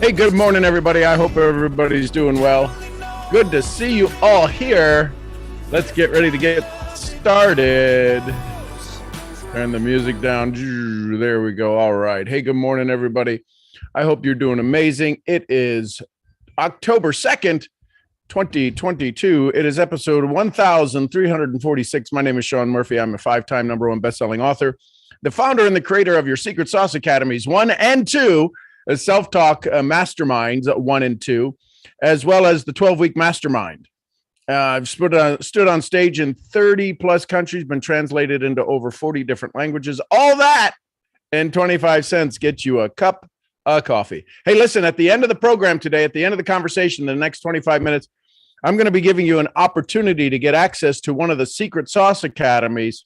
Hey, good morning, everybody. I hope everybody's doing well. Good to see you all here. Let's get ready to get started. Turn the music down. There we go. All right. Hey, good morning, everybody. I hope you're doing amazing. It is October 2nd, 2022. It is episode 1346. My name is Sean Murphy. I'm a 5-time #1 best-selling author, the founder and the creator of your Secret Sauce Academies 1 and 2, self-talk masterminds 1 and 2, as well as the 12-week mastermind. I've stood on stage in 30 plus countries, been translated into over 40 different languages. All that and 25 cents gets you a cup of coffee. Hey, listen, at the end of the program today, at the end of the conversation, the next 25 minutes, I'm going to be giving you an opportunity to get access to one of the Secret Sauce Academies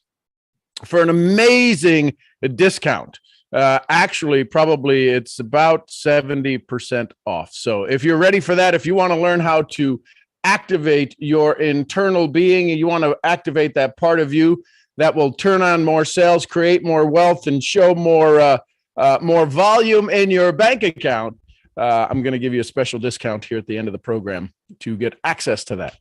for an amazing discount. Actually, probably it's about 70% off. So if you're ready for that, if you want to learn how to activate your internal being, and you want to activate that part of you that will turn on more sales, create more wealth, and show more volume in your bank account, I'm going to give you a special discount here at the end of the program to get access to that.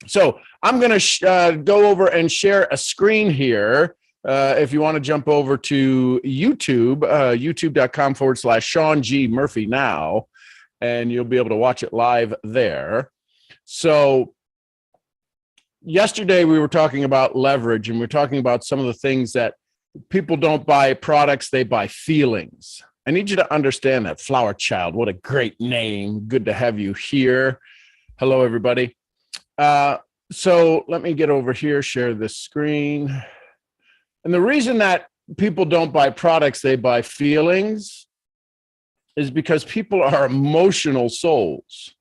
So I'm going to go over and share a screen here. If you want to jump over to YouTube, youtube.com/Sean G. Murphy now, and you'll be able to watch it live there. So yesterday we were talking about leverage, and we're talking about some of the things that people don't buy products, they buy feelings. I need you to understand that. Flower Child, what a great name. Good to have you here. Hello, everybody. So let me get over here, share this screen. And the reason that people don't buy products, they buy feelings, is because people are emotional souls.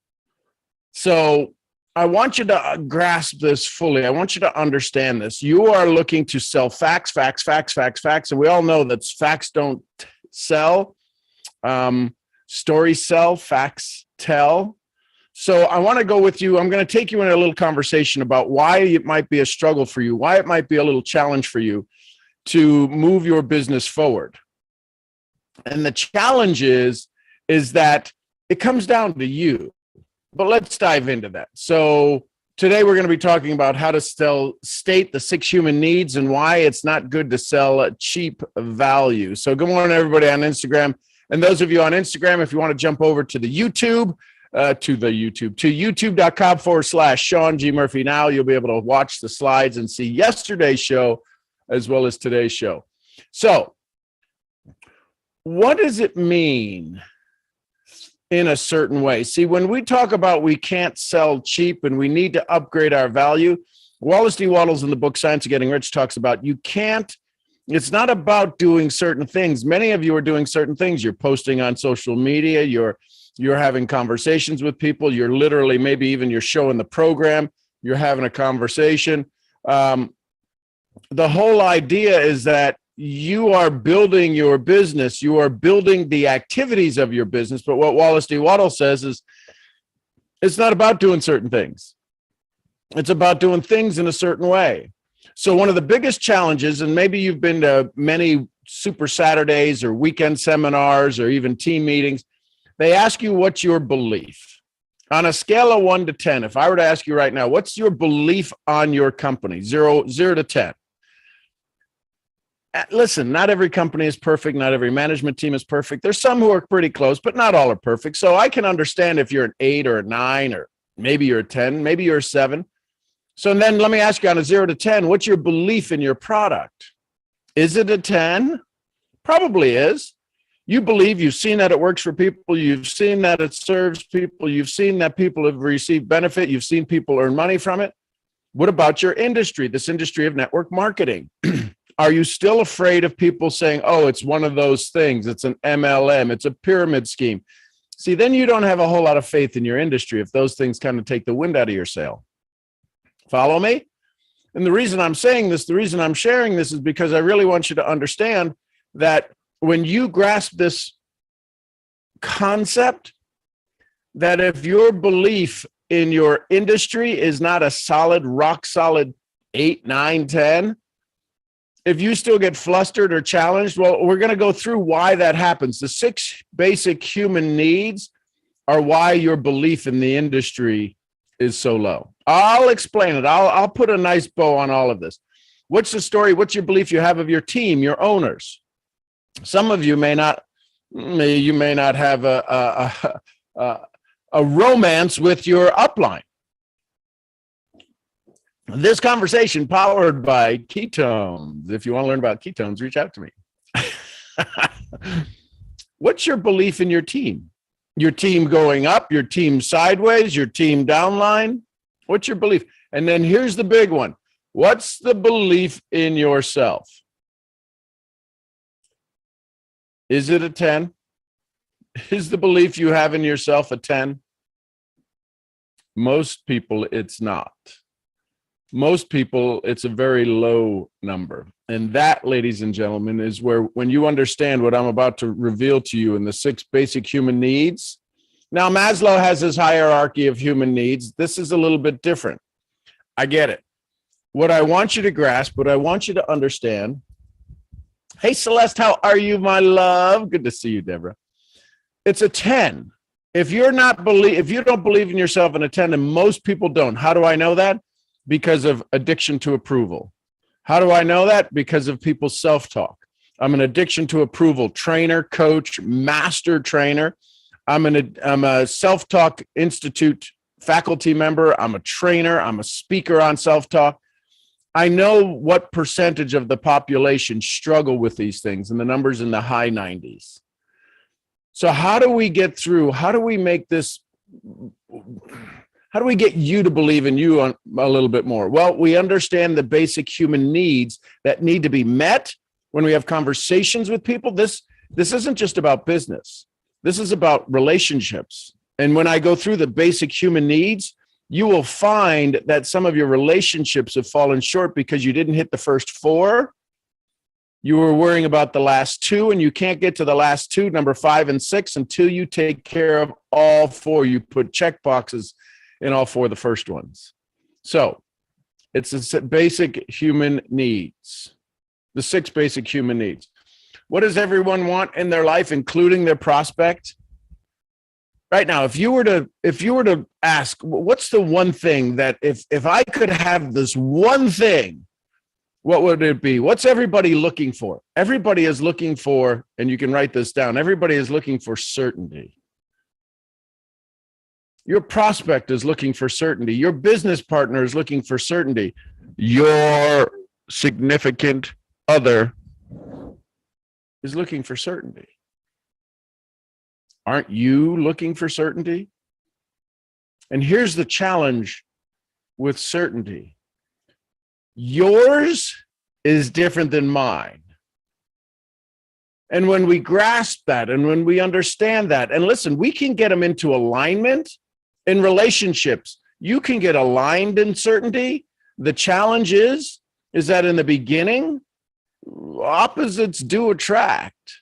So I want you to grasp this fully. I want you to understand this. You are looking to sell facts. And we all know that facts don't sell. Stories sell, facts tell. So I want to go with you. I'm going to take you in a little conversation about why it might be a struggle for you, why it might be a little challenge for you to move your business forward. And the challenge is that it comes down to you. But let's dive into that. So today we're going to be talking about how to state the 6 human needs and why it's not good to sell a cheap value. So good morning, everybody on Instagram. And those of you on Instagram, if you want to jump over to the YouTube, to youtube.com/Sean G. Murphy now, you'll be able to watch the slides and see yesterday's show as well as today's show. So what does it mean in a certain way? See, when we talk about we can't sell cheap and we need to upgrade our value, Wallace D. Wattles in the book Science of Getting Rich talks about it's not about doing certain things. Many of you are doing certain things. You're posting on social media, you're having conversations with people, you're literally, maybe even you're showing the program, you're having a conversation. The whole idea is that you are building your business, you are building the activities of your business. But what Wallace D. Wattles says is it's not about doing certain things. It's about doing things in a certain way. So one of the biggest challenges, and maybe you've been to many Super Saturdays or weekend seminars or even team meetings, they ask you what's your belief. On a scale of 1 to 10, if I were to ask you right now, what's your belief on your company? 0 to 10. Listen, not every company is perfect. Not every management team is perfect. There's some who are pretty close, but not all are perfect. So I can understand if you're an 8 or a 9, or maybe you're a 10, maybe you're a 7. So then let me ask you, on a 0 to 10, what's your belief in your product? Is it a 10? Probably is. You believe, you've seen that it works for people. You've seen that it serves people. You've seen that people have received benefit. You've seen people earn money from it. What about your industry, this industry of network marketing? Are you still afraid of people saying, oh, it's one of those things, it's an MLM, it's a pyramid scheme? See, then you don't have a whole lot of faith in your industry if those things kind of take the wind out of your sail. Follow me? And the reason I'm saying this, the reason I'm sharing this is because I really want you to understand that when you grasp this concept, that if your belief in your industry is not a solid, rock solid 8, 9, 10, If you still get flustered or challenged, well, we're going to go through why that happens. The 6 basic human needs are why your belief in the industry is so low. I'll explain it. I'll put a nice bow on all of this. What's the story? What's your belief you have of your team, your owners? Some of you may not have a romance with your upline. This conversation powered by ketones. If you want to learn about ketones, reach out to me. What's your belief in your team? Your team going up, your team sideways, your team downline? What's your belief? And then here's the big one. What's the belief in yourself? Is it a 10? Is the belief you have in yourself a 10? Most people, it's not. Most people, it's a very low number. And that, ladies and gentlemen, is where when you understand what I'm about to reveal to you in the 6 basic human needs. Now, Maslow has his hierarchy of human needs. This is a little bit different. I get it. What I want you to grasp, what I want you to understand. Hey, Celeste, how are you, my love? Good to see you, Deborah. It's a 10. If you don't believe in yourself in a 10, and most people don't, how do I know that? Because of addiction to approval. How do I know that? Because of people's self-talk. I'm an addiction to approval trainer, coach, master trainer. I'm a Self-Talk Institute faculty member. I'm a trainer. I'm a speaker on self-talk. I know what percentage of the population struggle with these things, and the number's in the high 90s. So how do we get through? How do we make this? How do we get you to believe in you a little bit more? Well, we understand the basic human needs that need to be met when we have conversations with people. This isn't just about business. This is about relationships. And when I go through the basic human needs, you will find that some of your relationships have fallen short because you didn't hit the first 4. You were worrying about the last 2, and you can't get to the last 2, number 5 and 6, until you take care of all 4. You put check boxes in all 4 of the first ones. So it's the basic human needs, the 6 basic human needs. What does everyone want in their life, including their prospect? Right now, if you were to ask, what's the one thing that if I could have this one thing, what would it be? What's everybody looking for? Everybody is looking for, and you can write this down, everybody is looking for certainty. Your prospect is looking for certainty. Your business partner is looking for certainty. Your significant other is looking for certainty. Aren't you looking for certainty? And here's the challenge with certainty. Yours is different than mine. And when we grasp that and when we understand that, and listen, we can get them into alignment in relationships. You can get aligned in certainty. The challenge is that in the beginning, opposites do attract.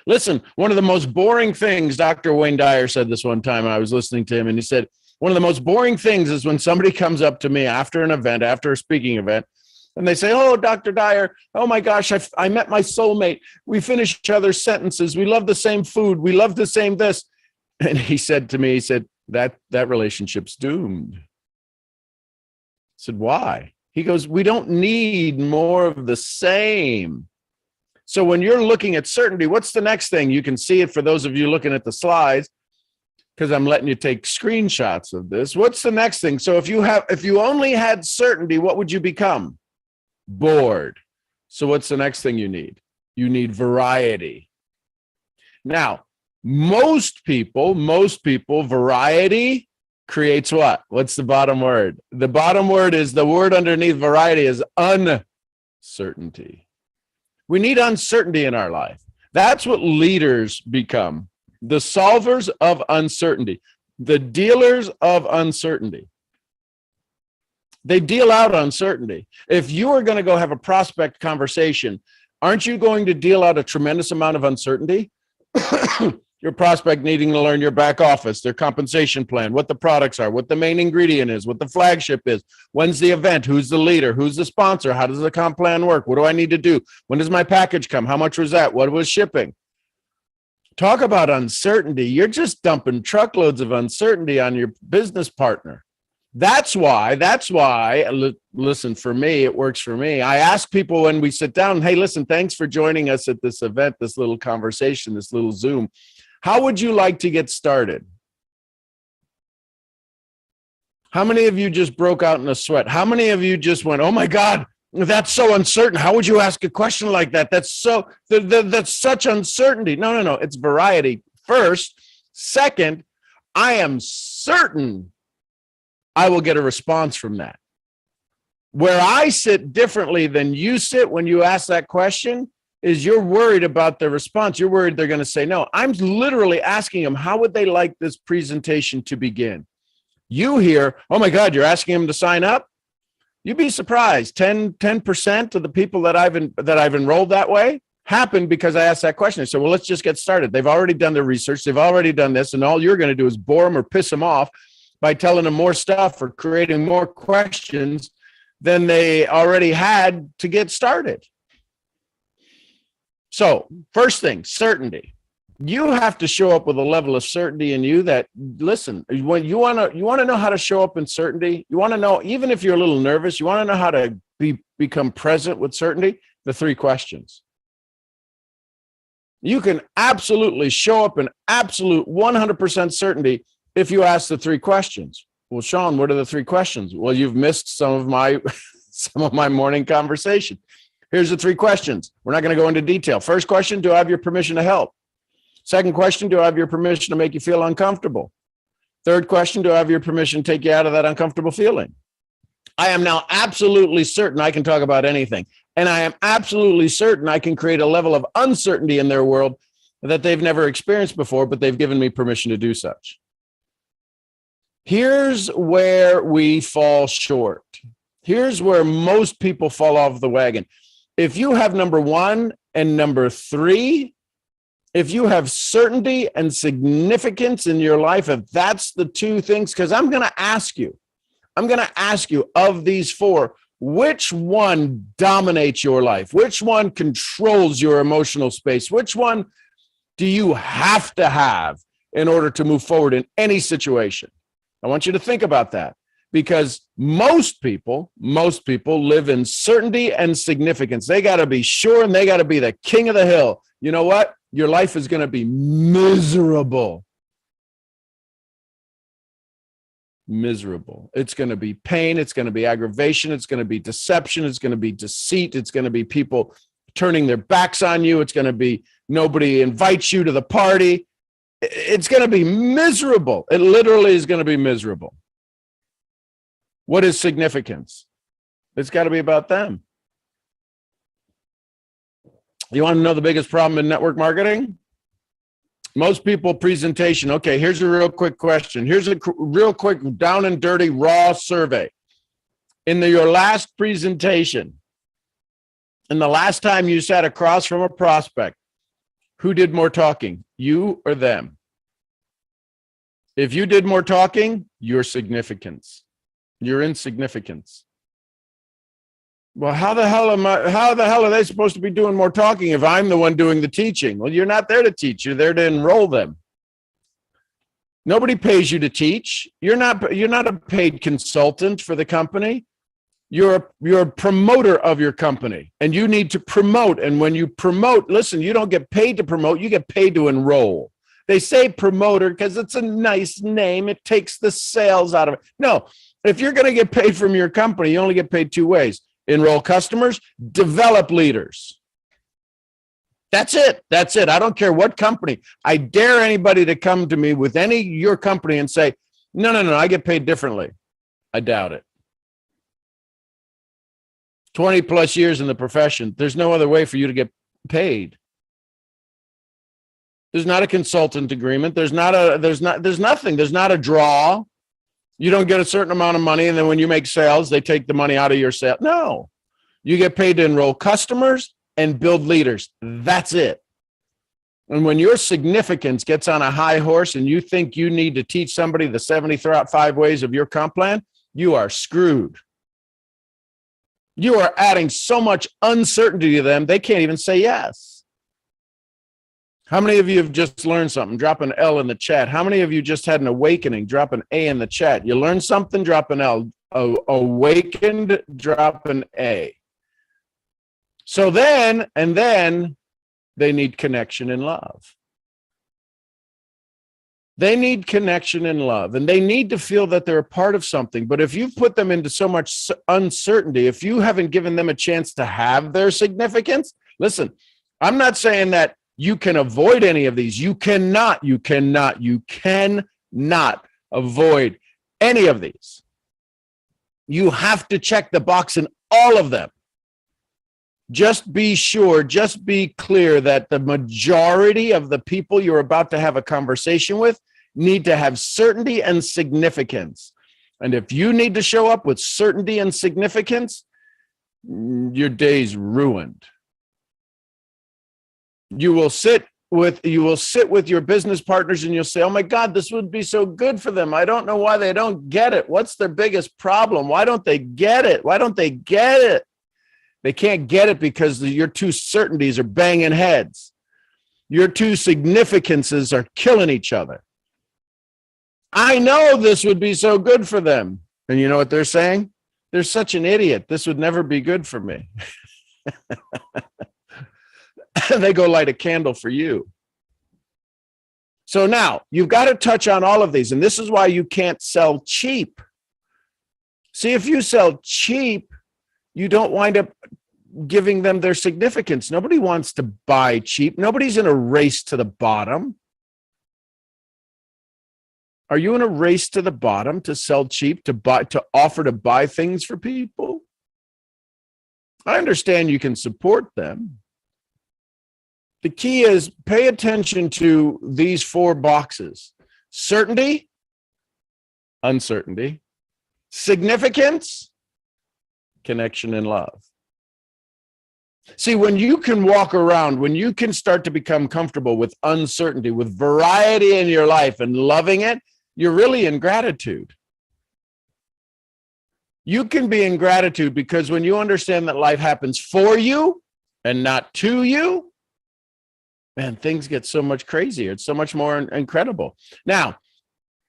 Listen, one of the most boring things, Dr. Wayne Dyer said this one time, I was listening to him, and he said, one of the most boring things is when somebody comes up to me after an event, after a speaking event, and they say, oh, Dr. Dyer, oh my gosh, I met my soulmate. We finish each other's sentences. We love the same food. We love the same this. And he said to me, that relationship's doomed. I said, why? He goes, we don't need more of the same. So when you're looking at certainty, what's the next thing? You can see it for those of you looking at the slides, because I'm letting you take screenshots of this. What's the next thing? So if you only had certainty, what would you become? Bored. So what's the next thing you need? You need variety. Now, most people, variety creates what? What's the bottom word? The bottom word is, the word underneath variety is uncertainty. We need uncertainty in our life. That's what leaders become. The solvers of uncertainty, the dealers of uncertainty. They deal out uncertainty. If you are going to go have a prospect conversation, aren't you going to deal out a tremendous amount of uncertainty? Your prospect needing to learn your back office, their compensation plan, what the products are, what the main ingredient is, what the flagship is, when's the event, who's the leader, who's the sponsor, how does the comp plan work, what do I need to do, when does my package come, how much was that, what was shipping. Talk about uncertainty. You're just dumping truckloads of uncertainty on your business partner. That's why, listen, for me, it works for me. I ask people when we sit down, hey, listen, thanks for joining us at this event, this little conversation, this little Zoom. How would you like to get started? How many of you just broke out in a sweat? How many of you just went, oh my God, that's so uncertain. How would you ask a question like that? That's such uncertainty. No. It's variety. First. Second, I am certain I will get a response from that. Where I sit differently than you sit when you ask that question is you're worried about their response. You're worried they're going to say no. I'm literally asking them, how would they like this presentation to begin? You hear, oh my God, you're asking them to sign up? You'd be surprised. 10% of the people that I've enrolled that way happened because I asked that question. I said, well, let's just get started. They've already done their research. They've already done this. And all you're going to do is bore them or piss them off by telling them more stuff or creating more questions than they already had to get started. So first thing, certainty. You have to show up with a level of certainty in you that, listen, when you want to know how to show up in certainty, you want to know, even if you're a little nervous, you want to know how to become present with certainty, the 3 questions. You can absolutely show up in absolute 100% certainty if you ask the 3 questions. Well, Sean, what are the 3 questions? Well, you've missed some of my morning conversation. Here's the 3 questions. We're not going to go into detail. First question, do I have your permission to help? Second question, do I have your permission to make you feel uncomfortable? Third question, do I have your permission to take you out of that uncomfortable feeling? I am now absolutely certain I can talk about anything. And I am absolutely certain I can create a level of uncertainty in their world that they've never experienced before, but they've given me permission to do such. Here's where we fall short. Here's where most people fall off the wagon. If you have number 1 and number 3, if you have certainty and significance in your life, if that's the 2 things, because I'm going to ask you of these 4, which one dominates your life? Which one controls your emotional space? Which one do you have to have in order to move forward in any situation? I want you to think about that. Because most people live in certainty and significance. They got to be sure and they got to be the king of the hill. You know what? Your life is going to be miserable. Miserable. It's going to be pain. It's going to be aggravation. It's going to be deception. It's going to be deceit. It's going to be people turning their backs on you. It's going to be nobody invites you to the party. It's going to be miserable. It literally is going to be miserable. What is significance? It's got to be about them. You want to know the biggest problem in network marketing? Most people presentation. Okay, here's a real quick question. Here's a real quick down and dirty raw survey. In your last presentation, and the last time you sat across from a prospect, who did more talking, you or them? If you did more talking, your significance. Your insignificance. Well, how the hell are they supposed to be doing more talking if I'm the one doing the teaching? Well, you're not there to teach. You're there to enroll them. Nobody pays you to teach. You're not a paid consultant for the company. You're a promoter of your company, and you need to promote. And when you promote, listen, you don't get paid to promote. You get paid to enroll. They say promoter because it's a nice name. It takes the sales out of it. No, if you're going to get paid from your company, you only get paid 2 ways. Enroll customers, develop leaders. That's it. That's it. I don't care what company. I dare anybody to come to me with your company and say, no, I get paid differently. I doubt it. 20 plus years in the profession. There's no other way for you to get paid. There's not a consultant agreement. There's nothing. There's not a draw. You don't get a certain amount of money, and then when you make sales, they take the money out of your sale. No, you get paid to enroll customers and build leaders. That's it. And when your significance gets on a high horse and you think you need to teach somebody the 75 ways of your comp plan, you are screwed. You are adding so much uncertainty to them, they can't even say yes. How many of you have just learned something? Drop an L in the chat. How many of you just had an awakening? Drop an A in the chat. You learned something, drop an L. Awakened, drop an A. So then they need connection and love. They need connection and love, and they need to feel that they're a part of something. But if you've put them into so much uncertainty, if you haven't given them a chance to have their significance, listen, I'm not saying that you can avoid any of these. You cannot avoid any of these. You have to check the box in all of them. Just be sure, just be clear that the majority of the people you're about to have a conversation with need to have certainty and significance. And if you need to show up with certainty and significance, your day's ruined. You will sit with your business partners and you'll say, oh my God, this would be so good for them. I don't know why they don't get it. What's their biggest problem? Why don't they get it? Why don't they get it? They can't get it because your two certainties are banging heads. Your two significances are killing each other. I know this would be so good for them. And you know what they're saying? They're such an idiot. This would never be good for me. They go light a candle for you. So now you've got to touch on all of these. And this is why you can't sell cheap. See, if you sell cheap, you don't wind up giving them their significance. Nobody wants to buy cheap. Nobody's in a race to the bottom. Are you in a race to the bottom to sell cheap, to offer to buy things for people? I understand you can support them. The key is pay attention to these 4 boxes: certainty, uncertainty, significance, connection, and love. See, when you can walk around, when you can start to become comfortable with uncertainty, with variety in your life and loving it, you're really in gratitude. You can be in gratitude because when you understand that life happens for you and not to you, man, things get so much crazier. It's so much more incredible. Now,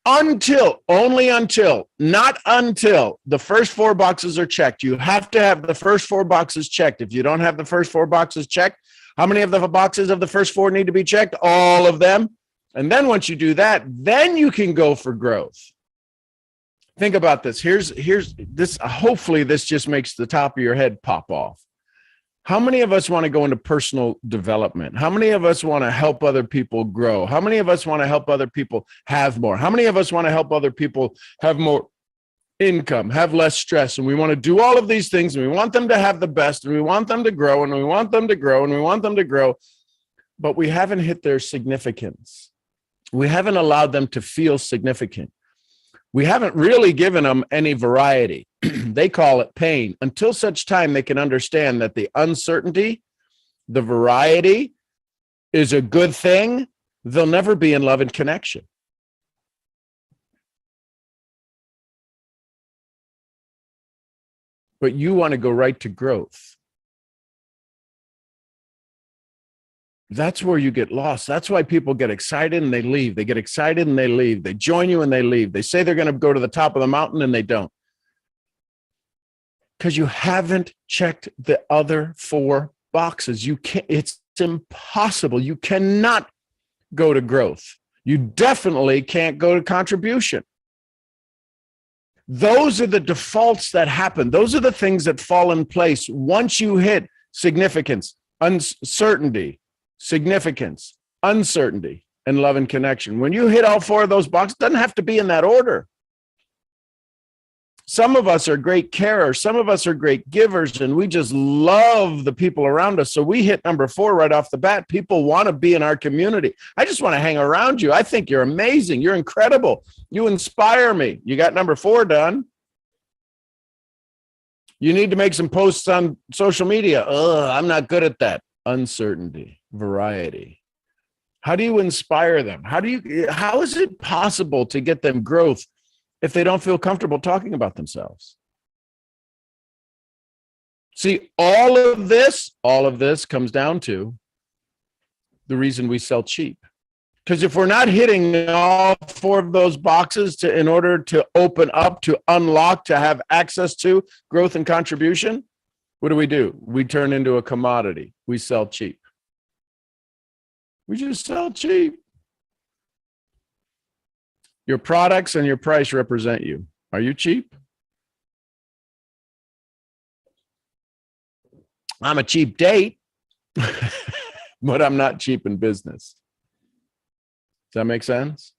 only until the first 4 boxes are checked. You have to have the first 4 boxes checked. If you don't have the first 4 boxes checked, how many of the boxes of the first 4 need to be checked? All of them. And then once you do that, then you can go for growth. Think about this. Here's this. Hopefully this just makes the top of your head pop off. How many of us want to go into personal development? How many of us want to help other people grow? How many of us want to help other people have more? How many of us want to help other people have more income, have less stress? And we want to do all of these things, and we want them to have the best, and we want them to grow, and we want them to grow, and we want them to grow, but we haven't hit their significance. We haven't allowed them to feel significant. We haven't really given them any variety. They call it pain until such time they can understand that the uncertainty, the variety is a good thing. They'll never be in love and connection. But you want to go right to growth. That's where you get lost. That's why people get excited and they leave. They get excited and they leave. They join you and they leave. They say they're going to go to the top of the mountain and they don't. Because you haven't checked the other 4 boxes. You can't, it's impossible. You cannot go to growth. You definitely can't go to contribution. Those are the defaults that happen. Those are the things that fall in place once you hit significance, uncertainty, significance, uncertainty, and love and connection. When you hit all 4 of those boxes, it doesn't have to be in that order. Some of us are great carers. Some of us are great givers, and we just love the people around us. So we hit number 4 right off the bat. People want to be in our community. I just want to hang around you. I think you're amazing. You're incredible. You inspire me. You got number 4 done. You need to make some posts on social media. I'm not good at that. Uncertainty, variety. How do you inspire them? How is it possible to get them growth if they don't feel comfortable talking about themselves? See, all of this comes down to the reason we sell cheap. Because if we're not hitting all four of those boxes in order to open up, to unlock, to have access to growth and contribution, what do? We turn into a commodity. We sell cheap. We just sell cheap. Your products and your price represent you. Are you cheap? I'm a cheap date, but I'm not cheap in business. Does that make sense?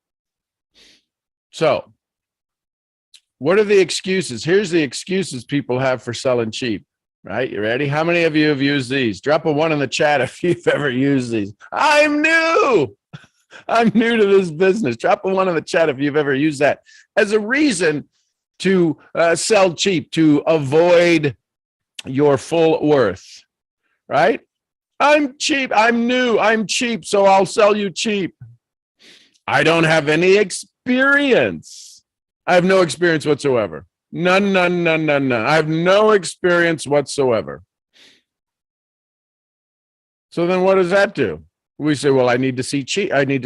So, what are the excuses? Here's the excuses people have for selling cheap, right? You ready? How many of you have used these? Drop a 1 in the chat if you've ever used these. I'm new. I'm new to this business. Drop a 1 in the chat if you've ever used that as a reason to sell cheap, to avoid your full worth, right? I'm cheap. I'm new. I'm cheap, so I'll sell you cheap. I don't have any experience. I have no experience whatsoever. None. I have no experience whatsoever. So then what does that do? We say, well, I need to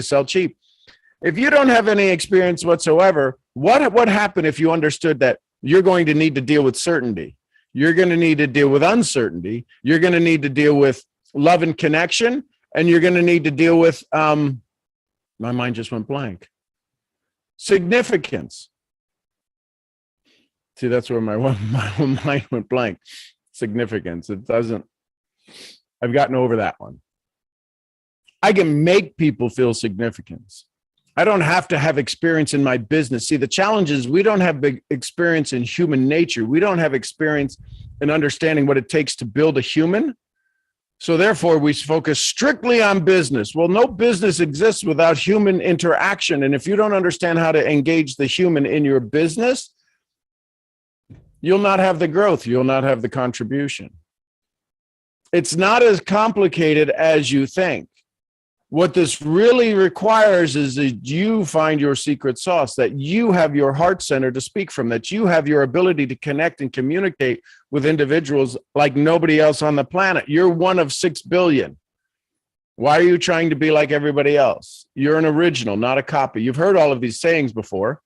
sell cheap. If you don't have any experience whatsoever, what happened if you understood that you're going to need to deal with certainty? You're going to need to deal with uncertainty. You're going to need to deal with love and connection. And you're going to need to deal with, my mind just went blank. Significance. See, that's where my mind went blank. Significance. I've gotten over that one. I can make people feel significance. I don't have to have experience in my business. See, the challenge is we don't have big experience in human nature. We don't have experience in understanding what it takes to build a human. So therefore, we focus strictly on business. Well, no business exists without human interaction. And if you don't understand how to engage the human in your business, you'll not have the growth. You'll not have the contribution. It's not as complicated as you think. What this really requires is that you find your secret sauce, that you have your heart center to speak from, that you have your ability to connect and communicate with individuals like nobody else on the planet. You're one of 6 billion. Why are you trying to be like everybody else? You're an original, not a copy. You've heard all of these sayings before.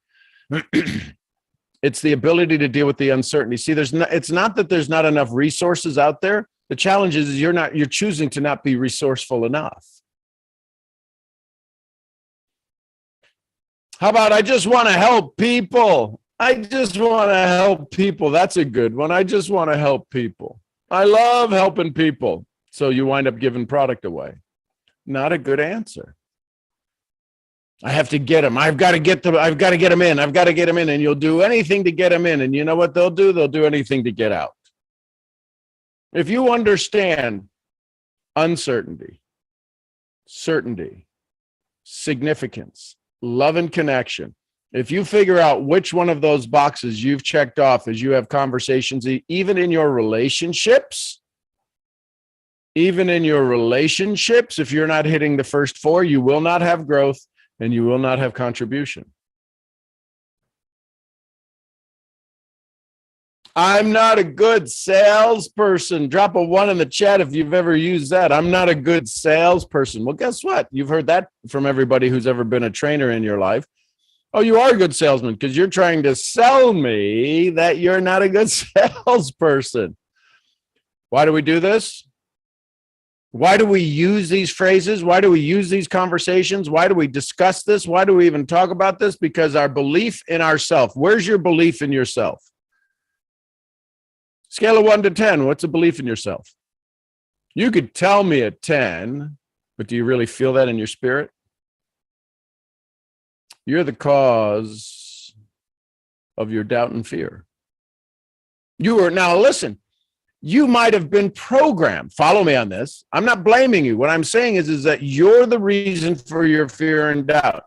It's the ability to deal with the uncertainty. See, it's not that there's not enough resources out there. The challenge is you're choosing to not be resourceful enough. How about I just want to help people? I just want to help people. That's a good one. I just want to help people. I love helping people. So you wind up giving product away. Not a good answer. I have to get them. I've got to get them in. I've got to get them in. And you'll do anything to get them in. And you know what they'll do? They'll do anything to get out. If you understand uncertainty, certainty, significance, love and connection, if you figure out which one of those boxes you've checked off as you have conversations, even in your relationships, if you're not hitting the first 4, you will not have growth and you will not have contribution. I'm not a good salesperson. Drop a 1 in the chat if you've ever used that. I'm not a good salesperson. Well, guess what? You've heard that from everybody who's ever been a trainer in your life. Oh, you are a good salesman because you're trying to sell me that you're not a good salesperson. Why do we do this? Why do we use these phrases? Why do we use these conversations? Why do we discuss this? Why do we even talk about this? Because our belief in ourself. Where's your belief in yourself? Scale of 1 to 10, what's a belief in yourself? You could tell me a 10, but do you really feel that in your spirit? You're the cause of your doubt and fear. Now listen, you might have been programmed. Follow me on this. I'm not blaming you. What I'm saying is that you're the reason for your fear and doubt.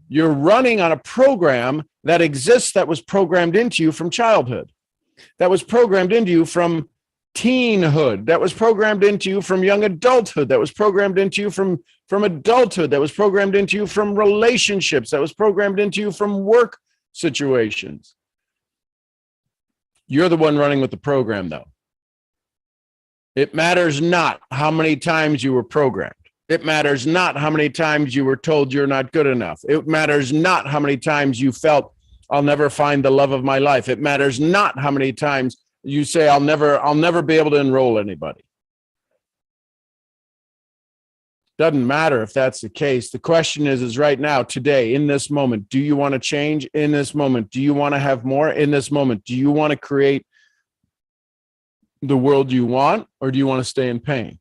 You're running on a program that exists that was programmed into you from childhood. That was programmed into you from teenhood, that was programmed into you from young adulthood, that was programmed into you from adulthood, that was programmed into you from relationships, that was programmed into you from work situations. You're the one running with the program, though. It matters not how many times you were programmed. It matters not how many times you were told you're not good enough. It matters not how many times you felt, I'll never find the love of my life. It matters not how many times you say, I'll never be able to enroll anybody. Doesn't matter if that's the case. The question is right now, today, in this moment, do you want to change? In this moment, do you want to have more? In this moment, do you want to create the world you want, or do you want to stay in pain?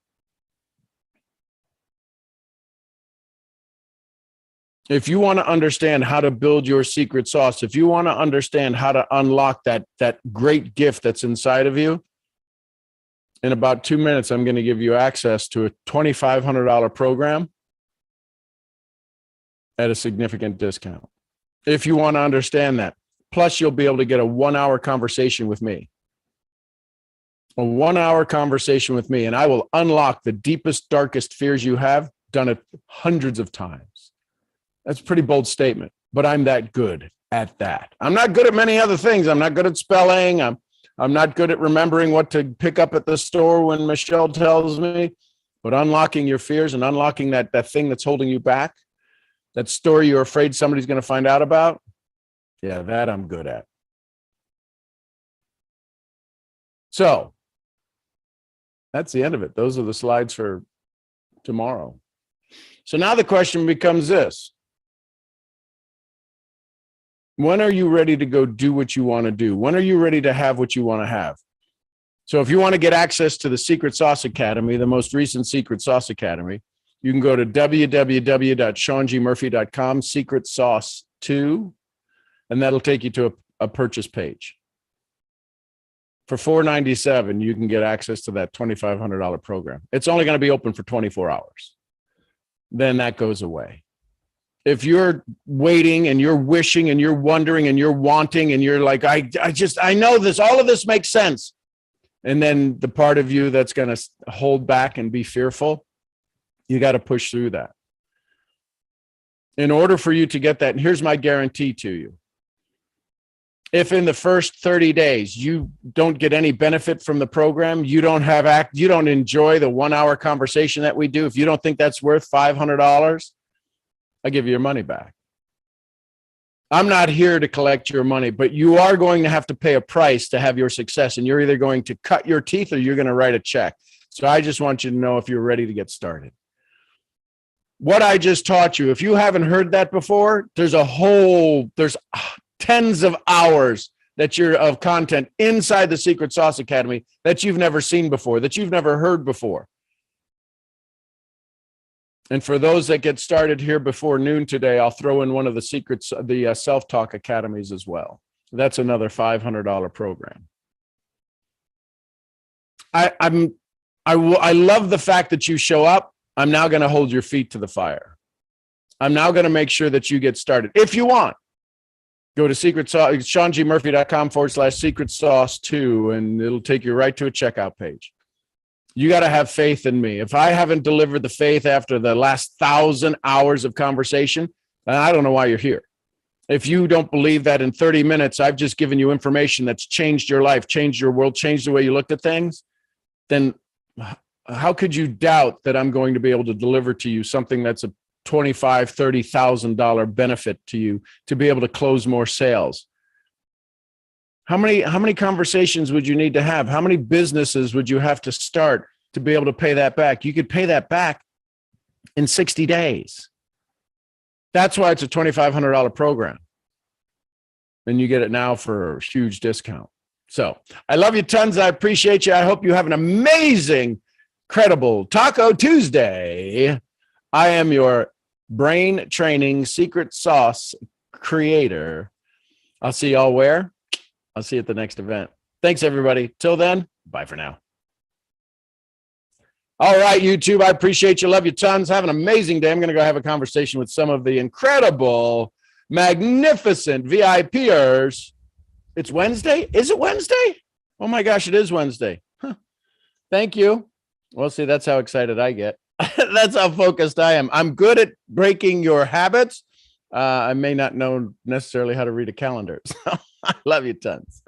If you want to understand how to build your secret sauce, if you want to understand how to unlock that great gift that's inside of you, in about 2 minutes, I'm going to give you access to a $2,500 program at a significant discount. If you want to understand that, plus you'll be able to get a 1-hour conversation with me. A 1-hour conversation with me, and I will unlock the deepest, darkest fears you have, done it hundreds of times. That's a pretty bold statement, but I'm that good at that. I'm not good at many other things. I'm not good at spelling. I'm not good at remembering what to pick up at the store when Michelle tells me, but unlocking your fears and unlocking that thing that's holding you back, that story you're afraid somebody's going to find out about, yeah, that I'm good at. So that's the end of it. Those are the slides for tomorrow. So now the question becomes this. When are you ready to go do what you want to do? When are you ready to have what you want to have? So if you want to get access to the Secret Sauce Academy, the most recent Secret Sauce Academy, you can go to www.seangmurphy.com, Secret Sauce 2, and that'll take you to a purchase page. For $497, you can get access to that $2,500 program. It's only going to be open for 24 hours. Then that goes away. If you're waiting and you're wishing and you're wondering and you're wanting and you're like, I know this, all of this makes sense. And then the part of you that's going to hold back and be fearful, you got to push through that. In order for you to get that, and here's my guarantee to you. If in the first 30 days you don't get any benefit from the program, you don't enjoy the 1-hour conversation that we do, if you don't think that's worth $500, I give you your money back. I'm not here to collect your money, but you are going to have to pay a price to have your success, and you're either going to cut your teeth or you're going to write a check. So I just want you to know if you're ready to get started. What I just taught you, if you haven't heard that before, there's tens of hours of content inside the Secret Sauce Academy that you've never seen before, that you've never heard before. And for those that get started here before noon today, I'll throw in one of the secrets, the Self-Talk Academies as well. That's another $500 program. I love the fact that you show up. I'm now going to hold your feet to the fire. I'm now going to make sure that you get started. If you want, go to SeanGMurphy.com/secret sauce 2, and it'll take you right to a checkout page. You got to have faith in me. If I haven't delivered the faith after the last 1,000 hours of conversation, then I don't know why you're here. If you don't believe that in 30 minutes, I've just given you information that's changed your life, changed your world, changed the way you looked at things, then how could you doubt that I'm going to be able to deliver to you something that's a $25,000, $30,000 benefit to you to be able to close more sales? How many conversations would you need to have? How many businesses would you have to start to be able to pay that back? You could pay that back in 60 days. That's why it's a $2,500 program. And you get it now for a huge discount. So I love you tons. I appreciate you. I hope you have an amazing, credible Taco Tuesday. I am your brain training secret sauce creator. I'll see y'all where? I'll see you at the next event. Thanks, everybody. Till then, bye for now. All right, YouTube, I appreciate you. Love you tons. Have an amazing day. I'm going to go have a conversation with some of the incredible, magnificent VIPers. It's Wednesday? Is it Wednesday? Oh, my gosh, it is Wednesday. Huh. Thank you. Well, see, that's how excited I get. That's how focused I am. I'm good at breaking your habits. I may not know necessarily how to read a calendar. So I love you tons.